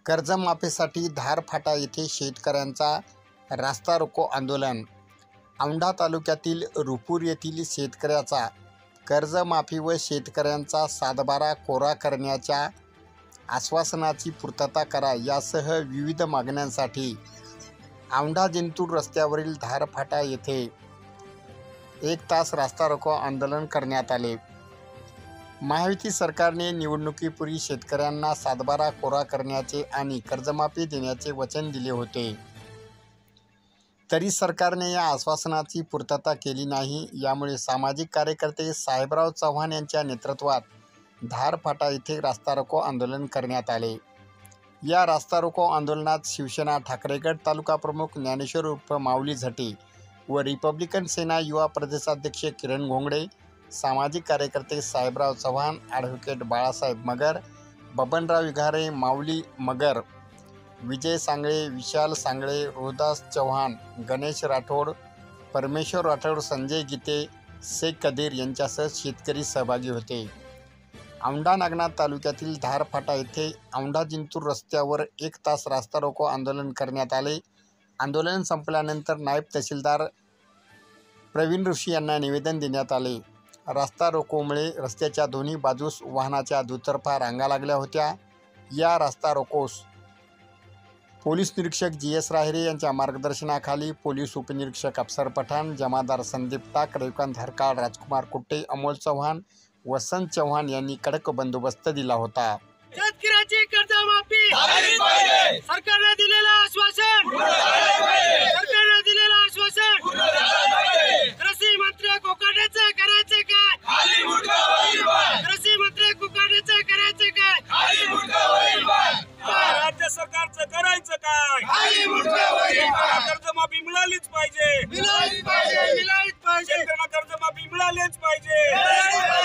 कर्जमाफीसाठी धारफाटा येथे शेतकऱ्यांचा रास्ता रोको आंदोलन। औंढा तालुक्यातील रुपूर येथील शेतकऱ्याचा कर्जमाफी व शेतकऱ्यांचा सातबारा कोरा करण्याच्या आश्वासनाची पूर्तता करा यासह विविध मागण्यांसाठी औंढा जिंतूर रस्त्यावरील धारफाटा येथे 1 तास रास्ता रोको आंदोलन करण्यात आले। महायुती सरकारने निवडणुकीपूर्वी शेतकऱ्यांना सातबारा कोरा करण्याचे आणि कर्जमाफी देण्याचे वचन दिले होते, तरी सरकारने या आश्वासनाची पूर्तता केली नाही। यामुळे सामाजिक कार्यकर्ते साहेबराव चव्हाण यांच्या नेतृत्वात धारफाटा येथे रास्ता रोको आंदोलन करण्यात आले। या रास्ता रोको आंदोलनात शिवसेना ठाकरे गट तालुका प्रमुख ज्ञानेश्वर उर्फ माऊली झटे व रिपब्लिकन सेना युवा प्रदेशाध्यक्ष किरण घोंगडे, सामाजिक कार्यकर्ते साहेबराव चव्हाण, ॲडव्होकेट बाळासाहेब मगर, बबनराव विघारे, माऊली मगर, विजय सांगळे, विशाल सांगळे, रोहदास चव्हाण, गणेश राठोड, परमेश्वर राठोड, संजय गीते, शेख कदीर यांच्यासह शेतकरी सहभागी होते। औंढा नागनाथ तालुक्यातील धारफाटा येथे औंढा जिंतूर रस्त्यावर 1 तास रास्ता रोको आंदोलन करण्यात आले। आंदोलन संपल्यानंतर नायब तहसीलदार प्रवीण ऋषी यांना निवेदन देण्यात आले। रास्ता रोकोमुळे रस्त्याच्या दोन्ही बाजूस वाहनाच्या दुतर्फा रांगा लागल्या होत्या। या रास्ता रोकोस पोलीस निरीक्षक GS राहिरे यांच्या मार्गदर्शनाखाली पोलीस उपनिरीक्षक अफसर पठाण, जमादार संदीप टाक, रविकांत हरकाळ, राजकुमार कुट्टे, अमोल चव्हाण, वसंत चव्हाण यांनी कडक बंदोबस्त दिला होता। शेतकऱ्याची कर्जमाफी झाली पाहिजे। सरकारने दिलेलं आश्वासन सरकारने दिलेलं आश्वासन कृषी मंत्री कोकाटेचं करायचं काय? खाली मुंडका वरील बाळ। कृषी मंत्री कोकाटेचं करायचं काय? खाली मुंडका वरील बाळ। राज्य सरकारचं करायचं काय? खाली मुंडका वरील बाळ। कर्जमाफी मिळालीच पाहिजे, मिळालीच पाहिजे, मिळालीच पाहिजे। शेतकऱ्यांना कर्जमाफी मिळालीच पाहिजे।